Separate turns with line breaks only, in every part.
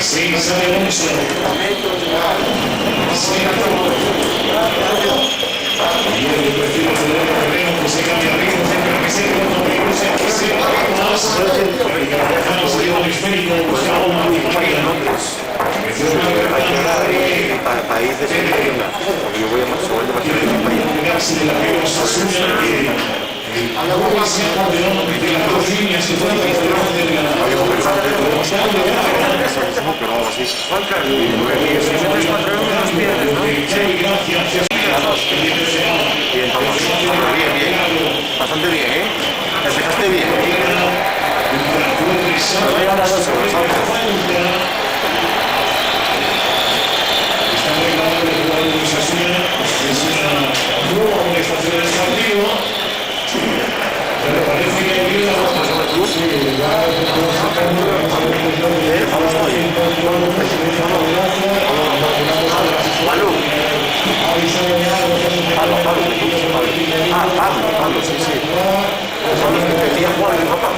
Sí, sale Alonso. Y el perfil de Terreno que se cambia de ritmo, siempre que se más. Y Carvajal se lleva el esférico, buscaba una victoria.
País de Sevilla, porque yo voy a más sobre
de la que Osasuna que el sea campeón de las dos líneas que fueron
bastante bien, ¿eh? Empezaste bien. Pablo, sí, sí. Pablo, que quería jugar en Europa.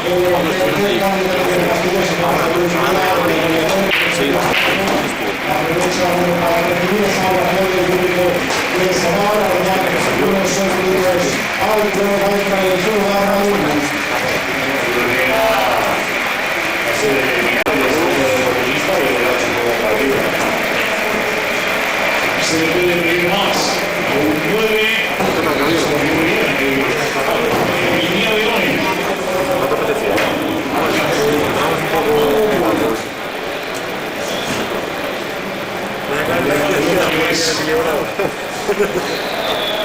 Se le puede pedir más. Un 9. El día de hoy.
¿No te apetecía? Vamos un poco...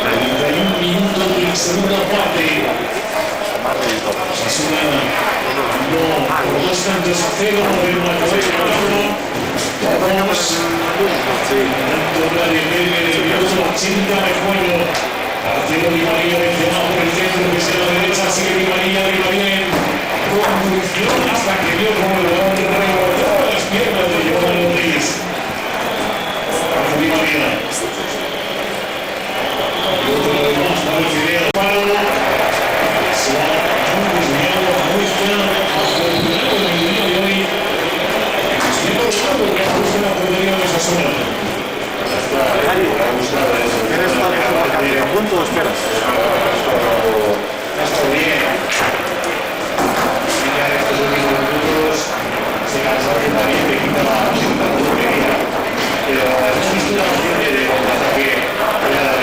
31 minutos de la segunda parte. Osasuna no por 2 tantos a 0 de una cabeza el minuto 80 de juego. Arturo Di María mencionado por el centro que se a la derecha, sigue Di María bien. Conducción hasta que vio como el balón rebotó las piernas de Joan Rodríguez. Di María. Otro de los más para el Fideo. Palo. Se ha desviado a muestra hasta el final del día de hoy. Cristiano Ronaldo que ha puesto la portería de Osasuna.
¿A punto esperas?
Está bien. Ya en estos últimos minutos se cansó que también te quita la portería. Pero hemos visto la opción de ataque de la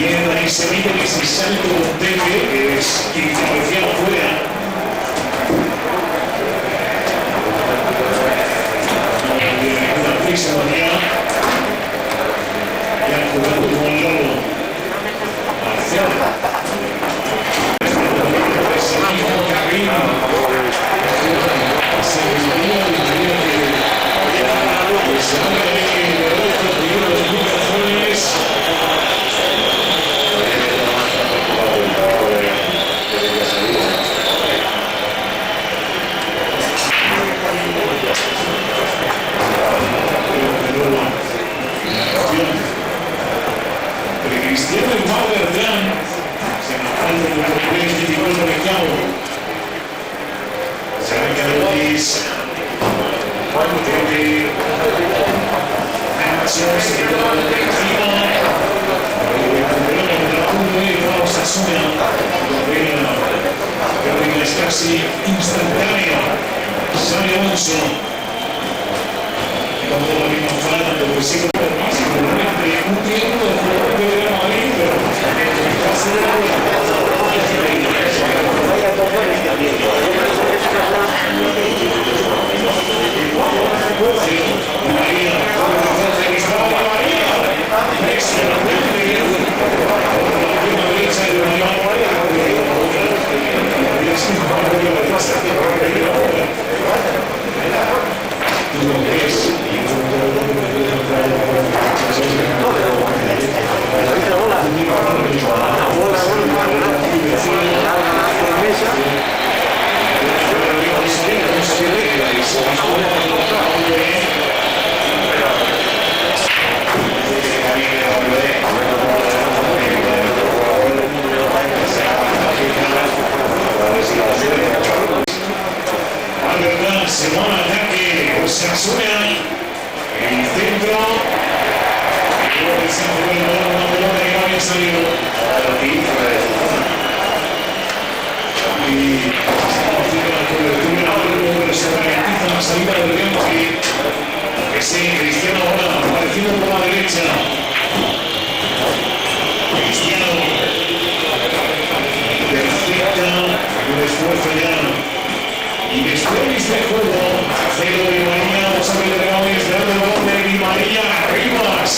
bien, ahí se mide que ese salto con Pepe, que es quien cabeceaba afuera. Ya jugando con el Lobo. Marcial. Cristiano y Bertrán se encuentran en el portugués de Nicolás Mercado. Se arranca de Ortiz. Pepe. Nacho se quedó en la defensiva. Recuperó contra punto y va Osasuna. Carrera es casi instantánea. Sale Alonso. Cuando la misma falta, pero sigue más seguramente un tiempo de jugador de Real Madrid, pero Osasuna, el centro, el centro del balón, una pelota que no había salido. Y la cobertura, pero se garantiza la salida del Real Madrid. Ese Cristiano ahora apareciendo por la derecha. Cristiano perfecta un esfuerzo ya. Y después de juego, Acero de María, vamos a ver el regalo y esperando el balón de Di María Rivas.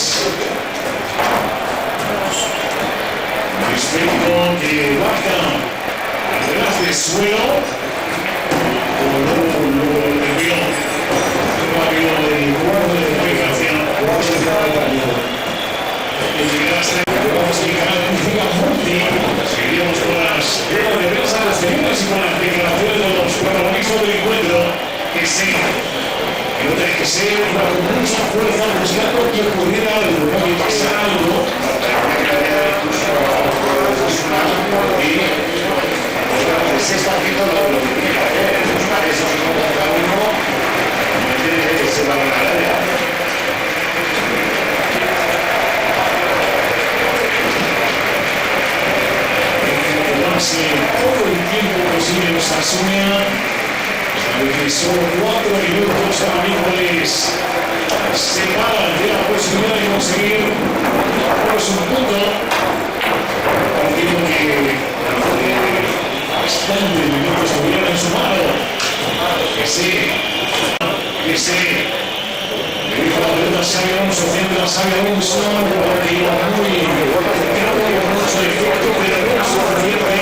Respecto que baja atrás de suelo, como lo envió rápido del guardia de comunicación. Y llegaste a vamos a indicar un Liga Multi. Seguiríamos con las defensas posteriores y con las declaraciones de los protagonistas del encuentro. Que sí, que no tiene que ser con mucha fuerza buscando que ocurriera algo, que pasara algo. Y se está haciendo lo que tiene que hacer, buscar esos números cada uno, que se va a la área. Todo el tiempo posible Osasuna, sabe que solo 4 minutos ahora mismo les separan de la posibilidad de conseguir pues un punto, partido que bastantes minutos tuvieron en su mano, que sí, le dijo la pelota a Xabi Alonso, centra a Xabi Alonso, que iba muy cercano, con mucho efecto, pero Alonso pierde.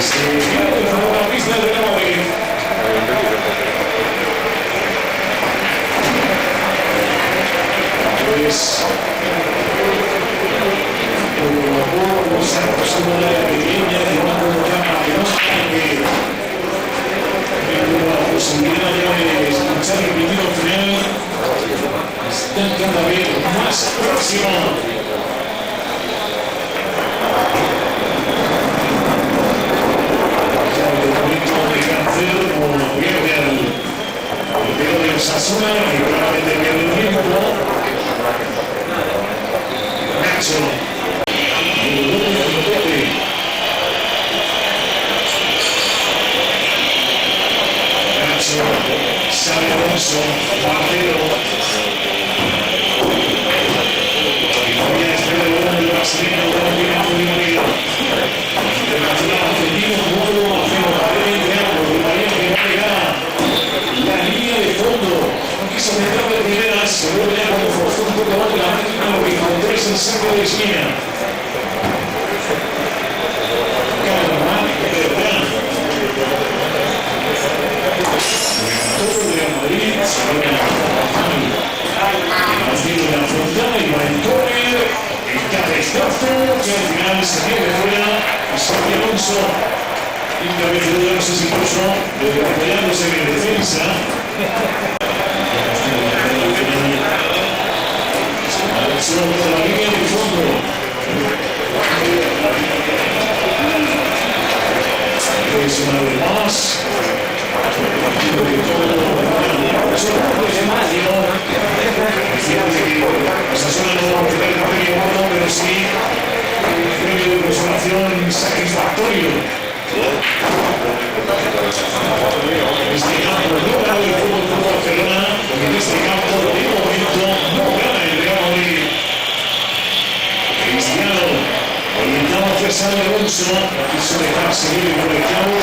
Se pierde de nuevo la pista del Real Madrid. Pues poco se aproxima la pequeña de Juan Llama que no sabe la posibilidad de escuchar el pitido final. Están cada vez más próximos. Osasuna, que claramente pierde el tiempo. Nacho. Nacho. Xabi Alonso. Bartero. Y todavía espera el gol del brasileño. Di María. Internacional argentino. 9-0. Di María que va a llegar. La línea de fondo, no quiso meter de primeras, se vuelve ya como forzó un poco más la máquina, lo que encontró es el saque de esquina. Calma, de verdad. Todo el Real Madrid, se viene a haciendo la frontal y va en córner, el cabezazo, que al final se pierde fuera, y Xabi Alonso. Y una vez de no sé si incluso recuperándose en defensa. Solo por la línea de fondo. Pues una vez más. Osasuna no va a tener el premio gordo, pero sí un premio de consolación satisfactorio. Este campo no gana el Fútbol Club Barcelona, porque en este campo de momento no gana el Real Madrid. Cristiano orientado hacia Xabi Alonso, quiso dejar seguir por el clavo,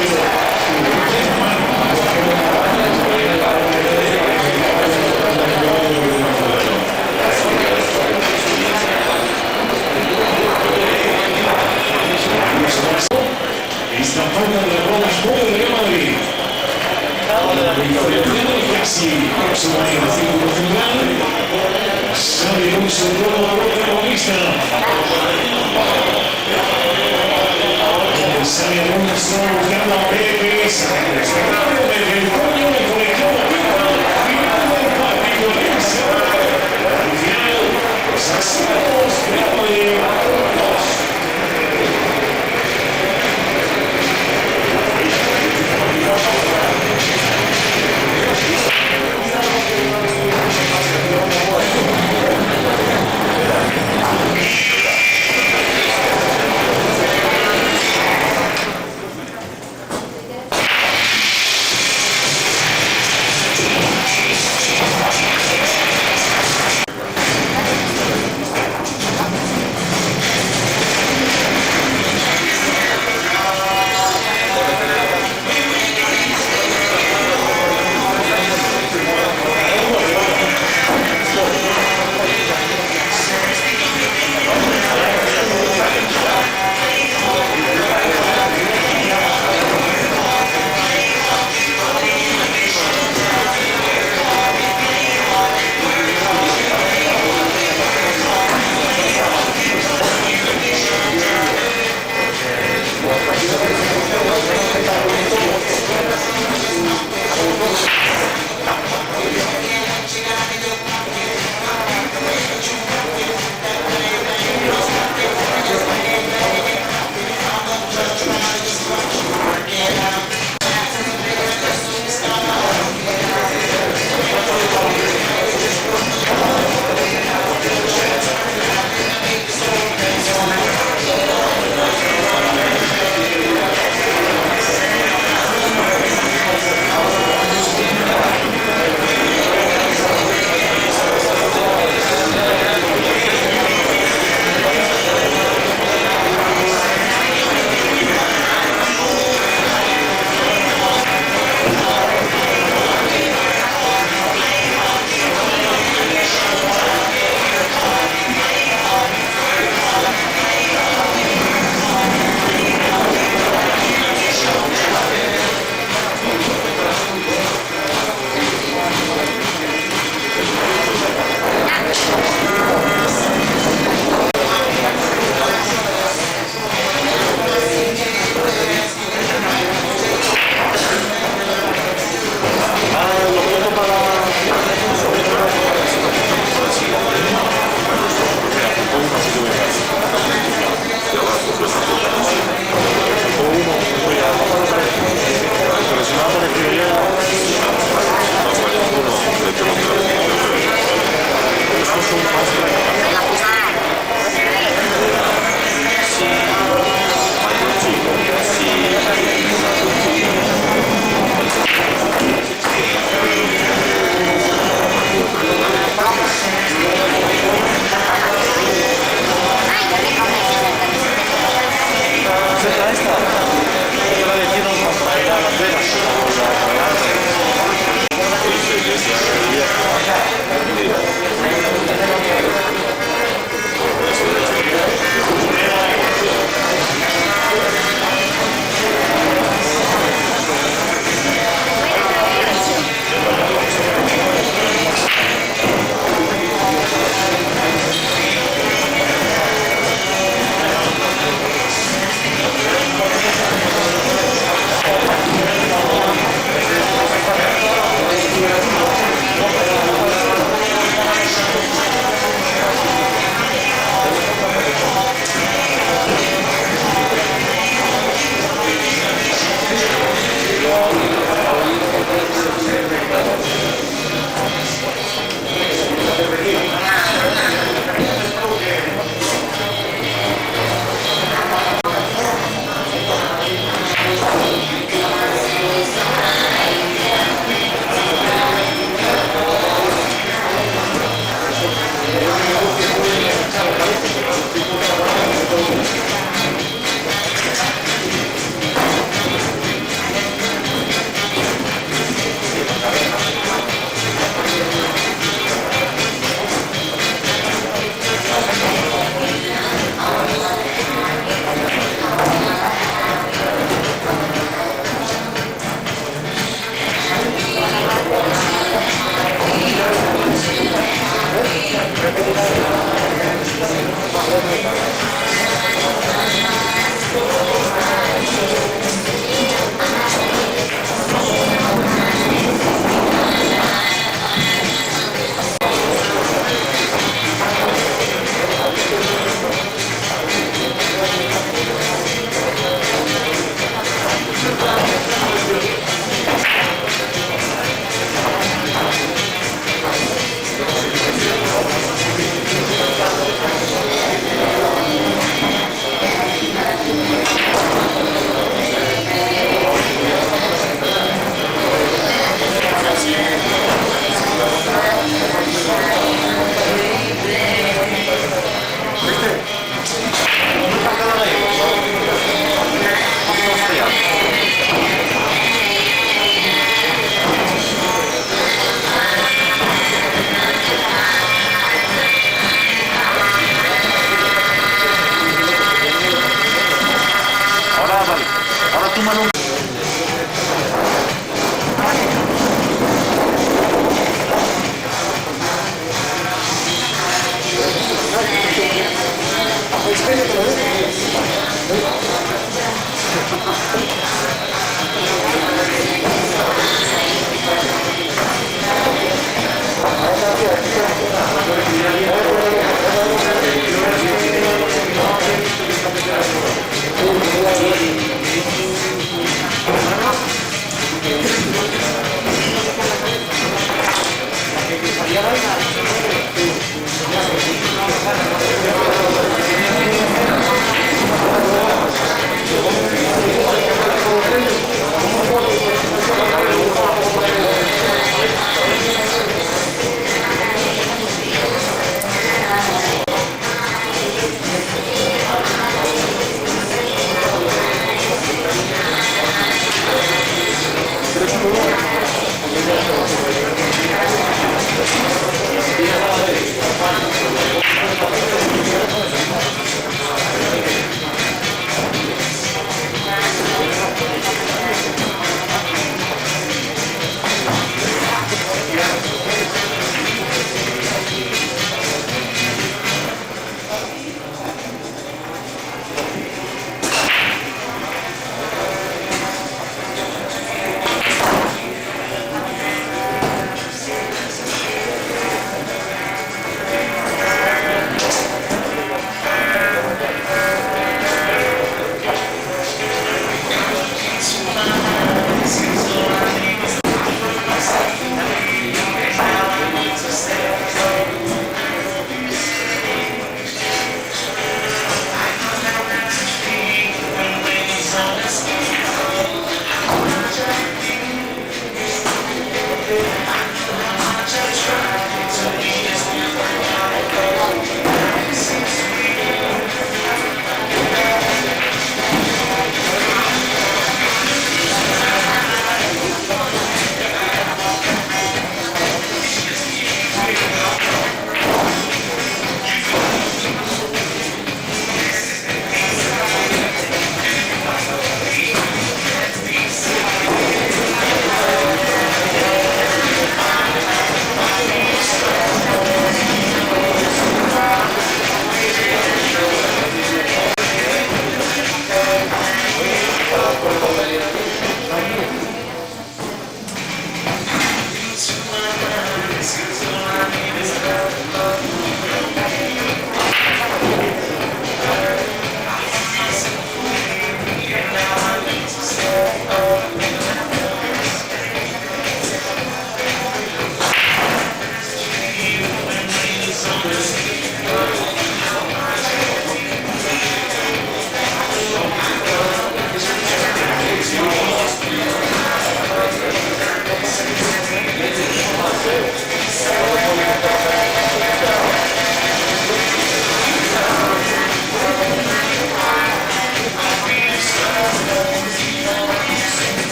esta falta de la bola es del Real Madrid. Casi próximo en el círculo central. Xabi Alonso todo a la protagonista. Xabi Alonso buscando a Pérez. Respetando desde el coño de conectado a Pipa. Final del partido de al final, los asesinos Real Madrid.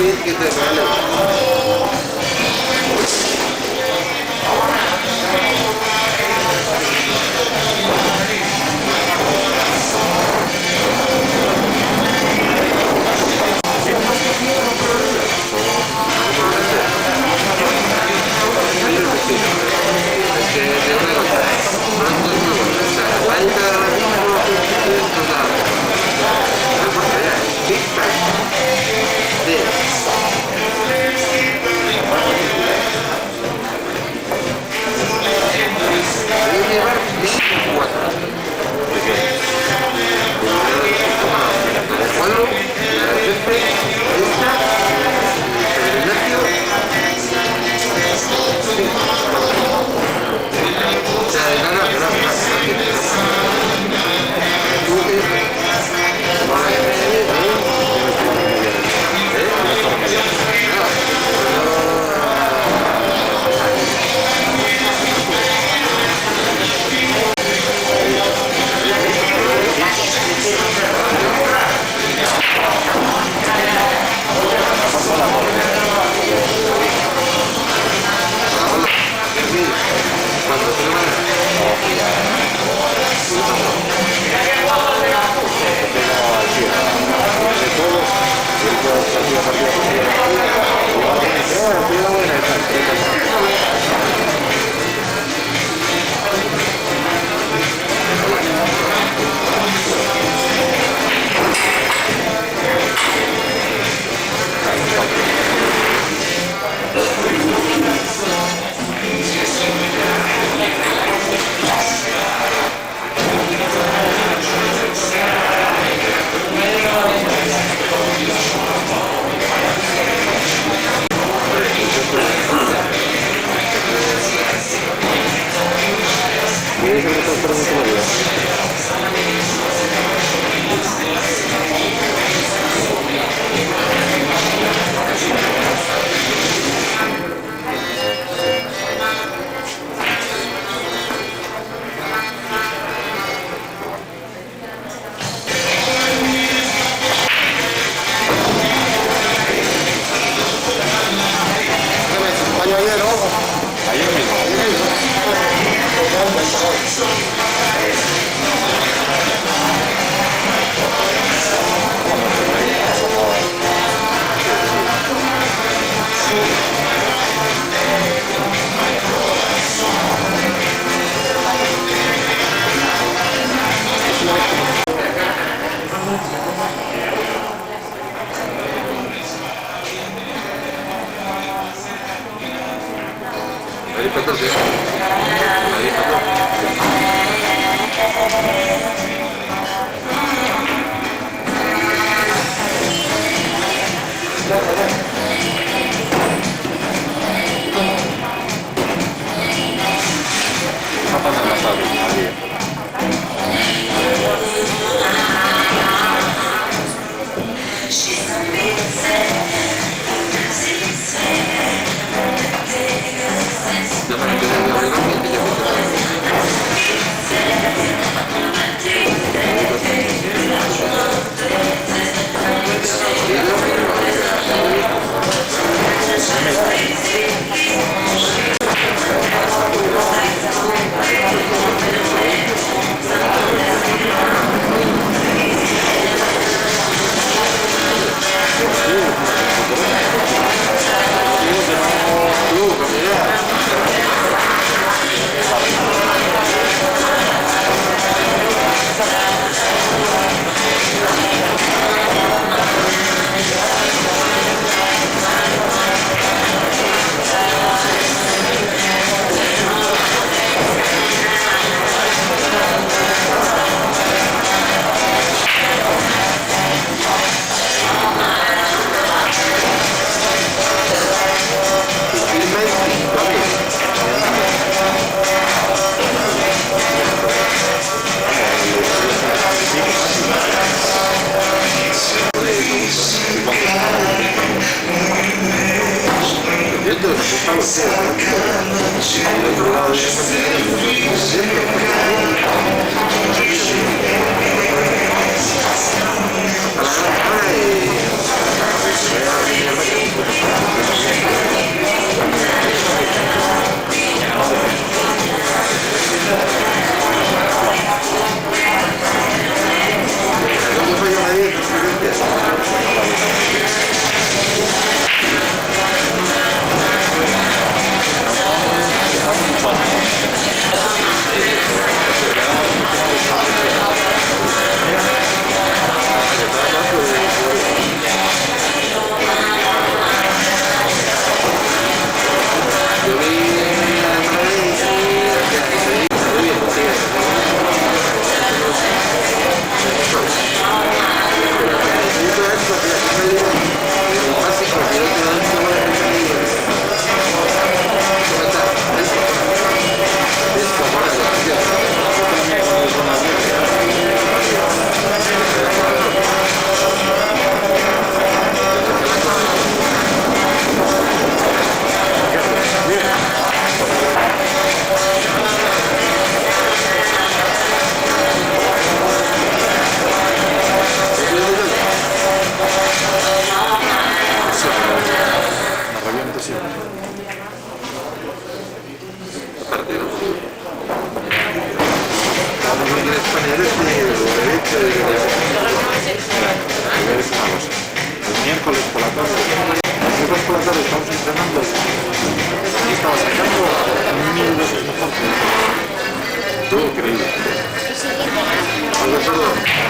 bien que te vale.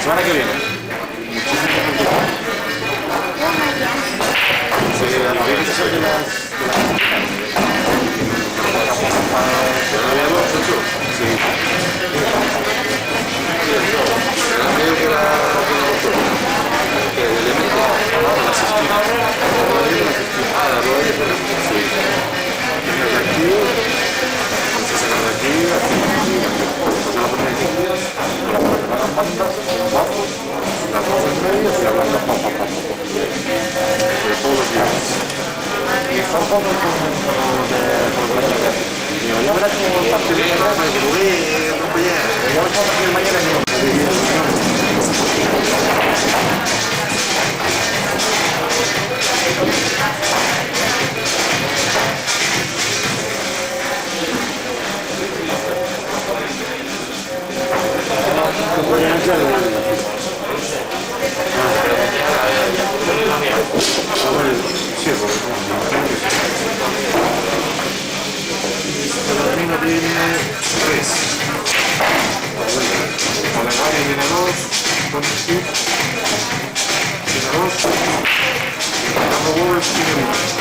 semana que viene. Había que sacar de las Camino tiene 3. Alemania tiene 2. Tiene 2. Chicago Bulls tiene 1.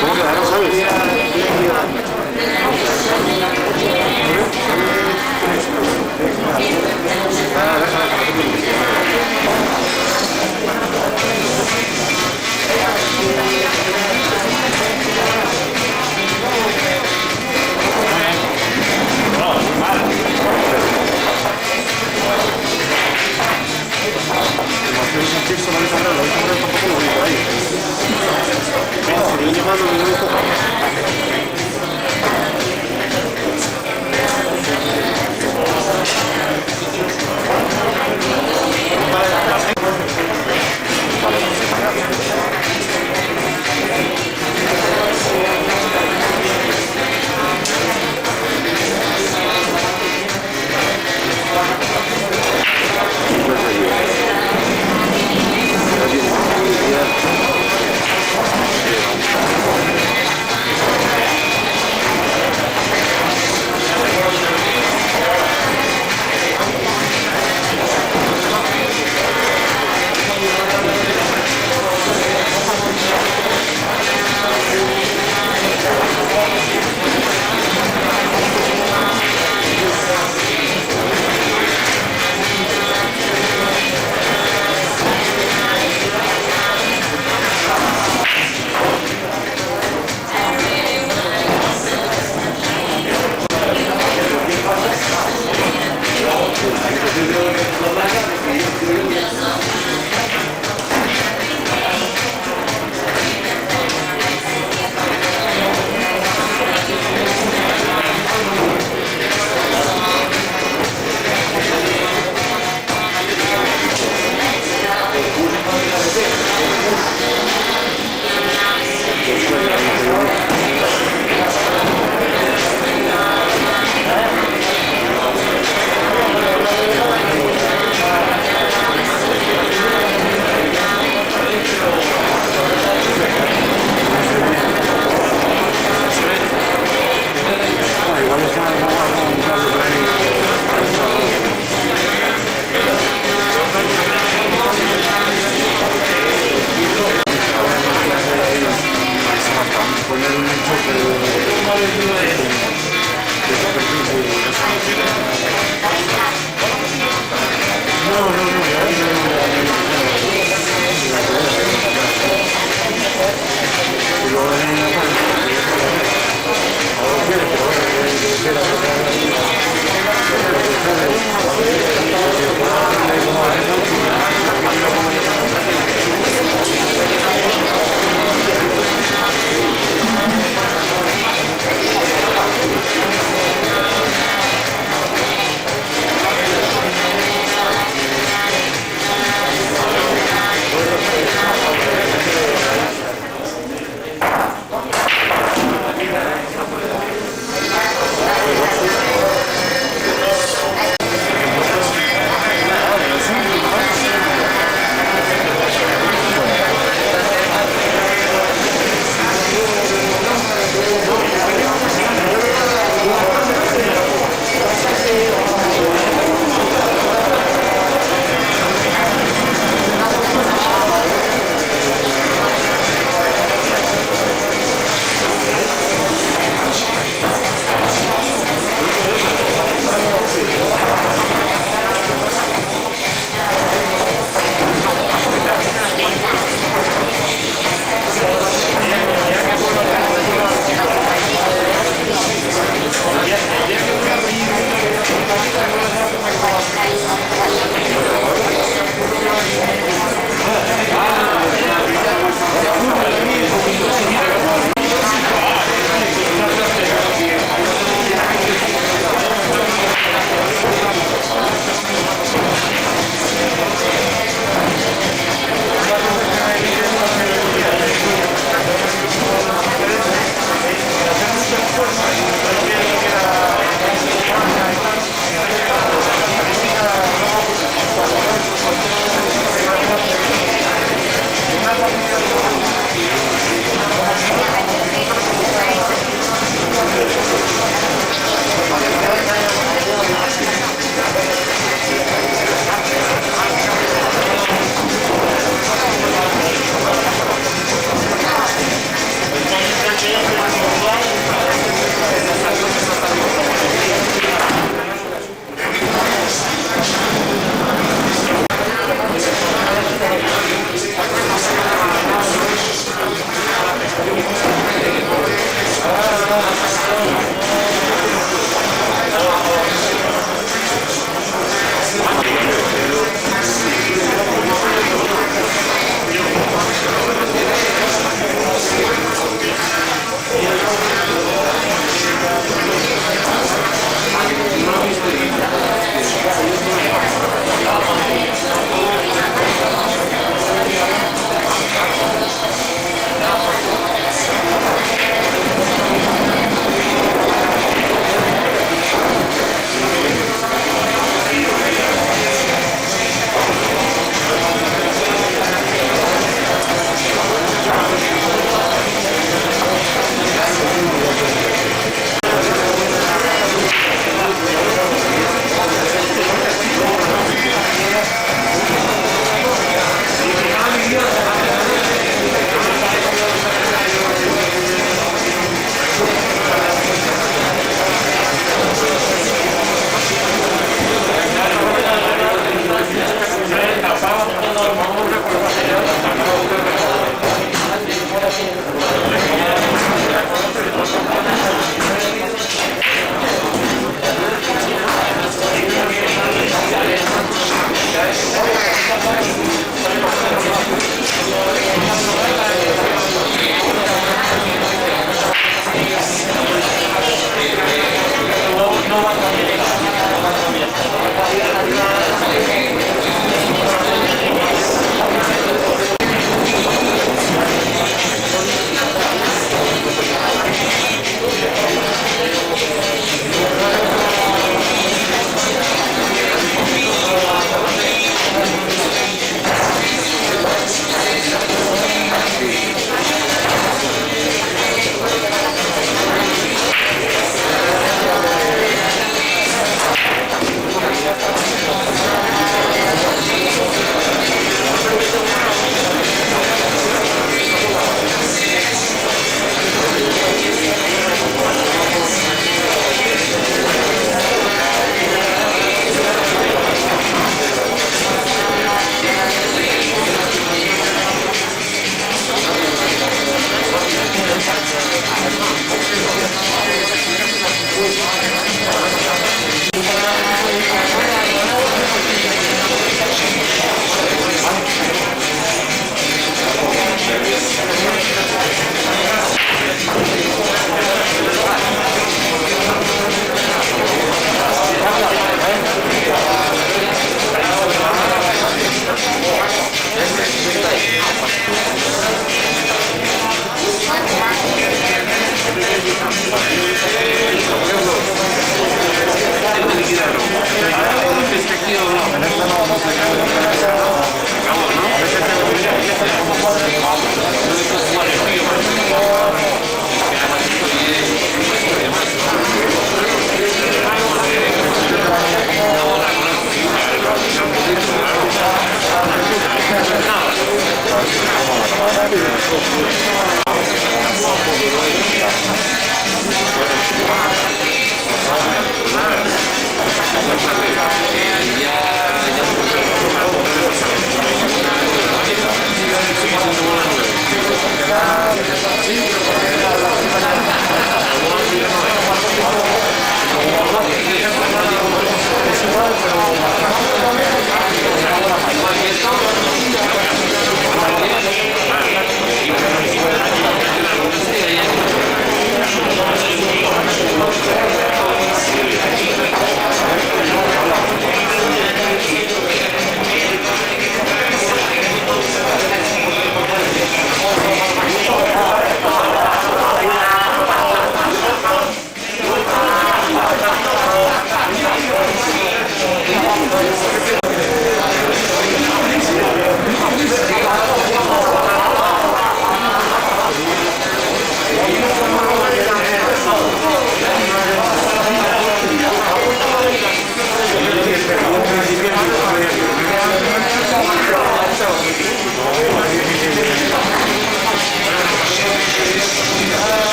¿Cómo quedaron, sabes? Tampoco lo vi por ahí.